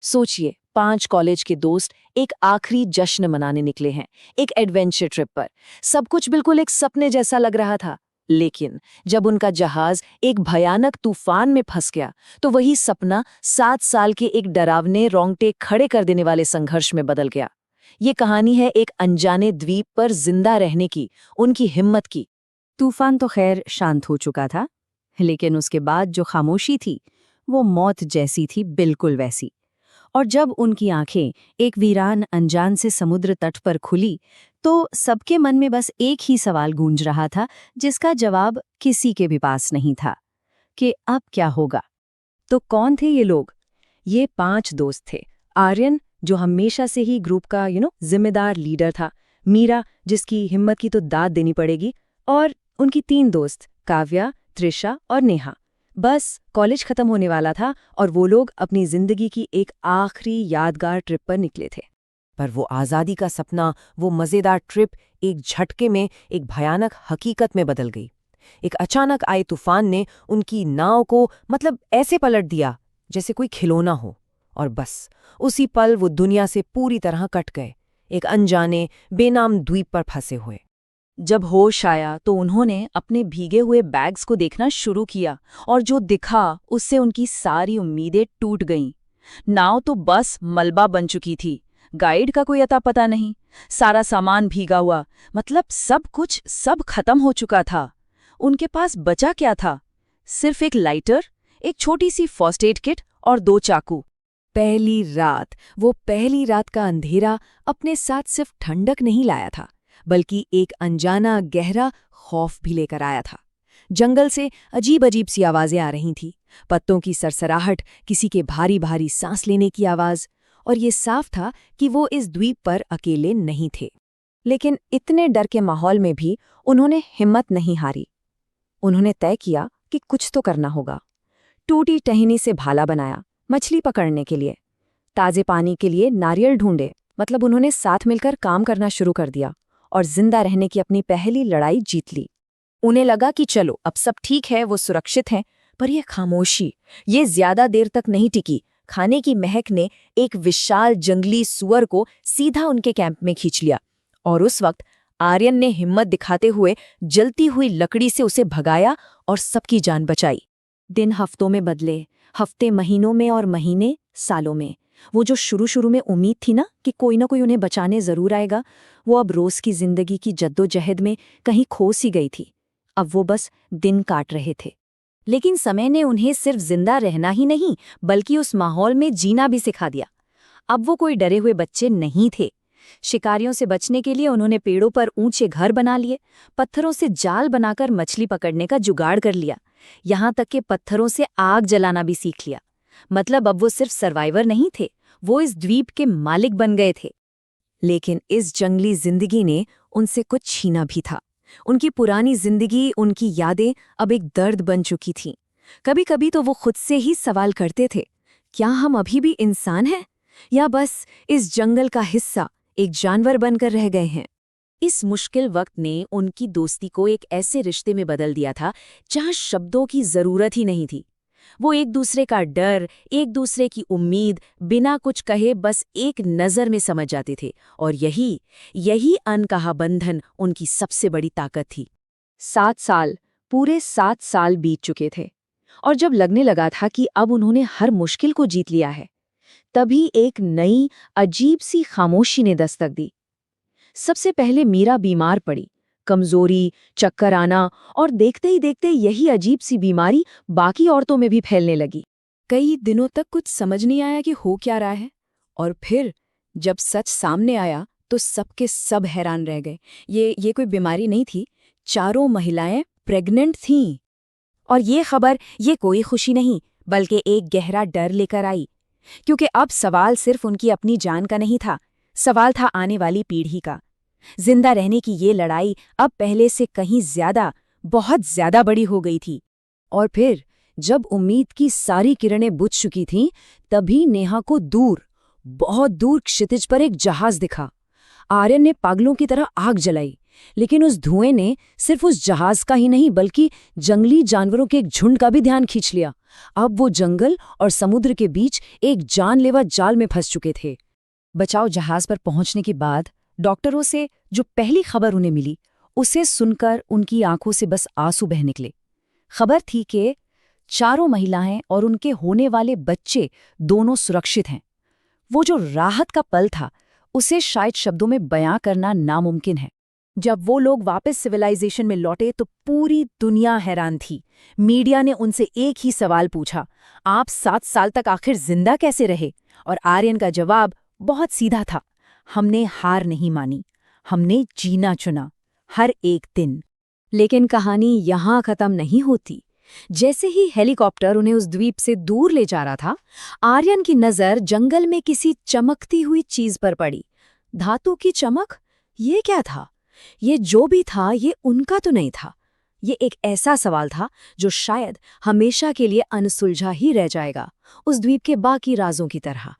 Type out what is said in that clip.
सोचिए, 5 कॉलेज के दोस्त एक आखिरी जश्न मनाने निकले हैं, एक एडवेंचर ट्रिप पर। सब कुछ बिल्कुल एक सपने जैसा लग रहा था। लेकिन जब उनका जहाज एक भयानक तूफान में फंस गया, तो वही सपना 7 साल के एक डरावने रोंगटे खड़े कर देने वाले संघर्ष में बदल गया। ये कहानी है एक अनजाने द्वीप पर जिंदा रहने की, उनकी हिम्मत की। तूफान तो खैर शांत हो चुका था, लेकिन उसके बाद जो खामोशी थी वो मौत जैसी थी, बिल्कुल वैसी। और जब उनकी आंखें एक वीरान अनजान से समुद्र तट पर खुली, तो सबके मन में बस एक ही सवाल गूंज रहा था, जिसका जवाब किसी के भी पास नहीं था कि अब क्या होगा। तो कौन थे ये लोग? ये 5 दोस्त थे। आर्यन, जो हमेशा से ही ग्रुप का जिम्मेदार लीडर था। मीरा, जिसकी हिम्मत की तो दाद देनी पड़ेगी। और उनकी 3 दोस्त, काव्या, त्रिशा और नेहा। बस कॉलेज खत्म होने वाला था और वो लोग अपनी जिंदगी की एक आखिरी यादगार ट्रिप पर निकले थे। पर वो आज़ादी का सपना, वो मज़ेदार ट्रिप एक झटके में एक भयानक हकीकत में बदल गई। एक अचानक आए तूफान ने उनकी नाव को ऐसे पलट दिया जैसे कोई खिलौना हो। और बस उसी पल वो दुनिया से पूरी तरह कट गए, एक अनजाने बेनाम द्वीप पर फंसे हुए। जब होश आया तो उन्होंने अपने भीगे हुए बैग्स को देखना शुरू किया, और जो दिखा उससे उनकी सारी उम्मीदें टूट गईं। नाव तो बस मलबा बन चुकी थी, गाइड का कोई अता पता नहीं, सारा सामान भीगा हुआ, सब खत्म हो चुका था। उनके पास बचा क्या था? सिर्फ एक लाइटर, एक छोटी सी फर्स्ट एड किट और 2 चाकू। वो पहली रात का अंधेरा अपने साथ सिर्फ ठंडक नहीं लाया था, बल्कि एक अनजाना गहरा खौफ भी लेकर आया था। जंगल से अजीब अजीब सी आवाजें आ रही थीं, पत्तों की सरसराहट, किसी के भारी भारी सांस लेने की आवाज। और ये साफ था कि वो इस द्वीप पर अकेले नहीं थे। लेकिन इतने डर के माहौल में भी उन्होंने हिम्मत नहीं हारी। उन्होंने तय किया कि कुछ तो करना होगा। टूटी टहनी से भाला बनाया मछली पकड़ने के लिए, ताजे पानी के लिए नारियल ढूंढे। उन्होंने साथ मिलकर काम करना शुरू कर दिया और जिंदा रहने की अपनी पहली लड़ाई जीत ली। उन्हें लगा कि चलो अब सब ठीक है, वो सुरक्षित हैं। पर यह खामोशी, ये ज्यादा देर तक नहीं टिकी। खाने की महक ने एक विशाल जंगली सुअर को सीधा उनके कैंप में खींच लिया, और उस वक्त आर्यन ने हिम्मत दिखाते हुए जलती हुई लकड़ी से उसे भगाया और सबकी जान बचाई। दिन हफ्तों में बदले, हफ्ते महीनों में और महीने सालों में। वो जो शुरू में उम्मीद थी ना कि कोई ना कोई उन्हें बचाने जरूर आएगा, वो अब रोज की जिंदगी की जद्दोजहद में कहीं खो सी गई थी। अब वो बस दिन काट रहे थे। लेकिन समय ने उन्हें सिर्फ जिंदा रहना ही नहीं, बल्कि उस माहौल में जीना भी सिखा दिया। अब वो कोई डरे हुए बच्चे नहीं थे। शिकारियों से बचने के लिए उन्होंने पेड़ों पर ऊंचे घर बना लिए, पत्थरों से जाल बनाकर मछली पकड़ने का जुगाड़ कर लिया, यहाँ तक कि पत्थरों से आग जलाना भी सीख लिया। अब वो सिर्फ सर्वाइवर नहीं थे, वो इस द्वीप के मालिक बन गए थे। लेकिन इस जंगली जिंदगी ने उनसे कुछ छीना भी था। उनकी पुरानी जिंदगी, उनकी यादें अब एक दर्द बन चुकी थीं। कभी कभी तो वो खुद से ही सवाल करते थे, क्या हम अभी भी इंसान हैं, या बस इस जंगल का हिस्सा, एक जानवर बनकर रह गए हैं। इस मुश्किल वक्त ने उनकी दोस्ती को एक ऐसे रिश्ते में बदल दिया था जहां शब्दों की जरूरत ही नहीं थी। वो एक दूसरे का डर, एक दूसरे की उम्मीद बिना कुछ कहे बस एक नज़र में समझ जाते थे, और यही अनकहा बंधन उनकी सबसे बड़ी ताकत थी। 7 साल, पूरे 7 साल बीत चुके थे, और जब लगने लगा था कि अब उन्होंने हर मुश्किल को जीत लिया है, तभी एक नई अजीब सी खामोशी ने दस्तक दी। सबसे पहले मीरा बीमार पड़ी। कमजोरी, चक्कर आना, और देखते ही देखते यही अजीब सी बीमारी बाकी औरतों में भी फैलने लगी। कई दिनों तक कुछ समझ नहीं आया कि हो क्या रहा है, और फिर जब सच सामने आया तो सबके सब हैरान रह गए। ये कोई बीमारी नहीं थी, चारों महिलाएं प्रेग्नेंट थीं। और ये खबर, ये कोई खुशी नहीं, बल्कि एक गहरा डर लेकर आई, क्योंकि अब सवाल सिर्फ उनकी अपनी जान का नहीं था, सवाल था आने वाली पीढ़ी का। जिंदा रहने की ये लड़ाई अब पहले से कहीं ज्यादा, बहुत ज्यादा बड़ी हो गई थी। और फिर जब उम्मीद की सारी किरणें बुझ चुकी थीं, तभी नेहा को दूर, बहुत दूर क्षितिज पर एक जहाज दिखा। आर्यन ने पागलों की तरह आग जलाई, लेकिन उस धुएं ने सिर्फ उस जहाज का ही नहीं, बल्कि जंगली जानवरों के एक झुंड का भी ध्यान खींच लिया। अब वो जंगल और समुद्र के बीच एक जानलेवा जाल में फंस चुके थे। बचाव जहाज पर पहुंचने के बाद डॉक्टरों से जो पहली खबर उन्हें मिली, उसे सुनकर उनकी आंखों से बस आंसू बह निकले। खबर थी कि चारों महिलाएं और उनके होने वाले बच्चे दोनों सुरक्षित हैं। वो जो राहत का पल था, उसे शायद शब्दों में बयां करना नामुमकिन है। जब वो लोग वापस सिविलाइजेशन में लौटे तो पूरी दुनिया हैरान थी। मीडिया ने उनसे एक ही सवाल पूछा, आप 7 साल तक आखिर जिंदा कैसे रहे? और आर्यन का जवाब बहुत सीधा था, हमने हार नहीं मानी, हमने जीना चुना, हर एक दिन। लेकिन कहानी यहाँ खत्म नहीं होती। जैसे ही हेलीकॉप्टर उन्हें उस द्वीप से दूर ले जा रहा था, आर्यन की नज़र जंगल में किसी चमकती हुई चीज पर पड़ी। धातु की चमक? ये क्या था? ये जो भी था, ये उनका तो नहीं था। ये एक ऐसा सवाल था जो शायद हमेशा के लिए अनसुलझा ही रह जाएगा, उस द्वीप के बाकी राजों की तरह।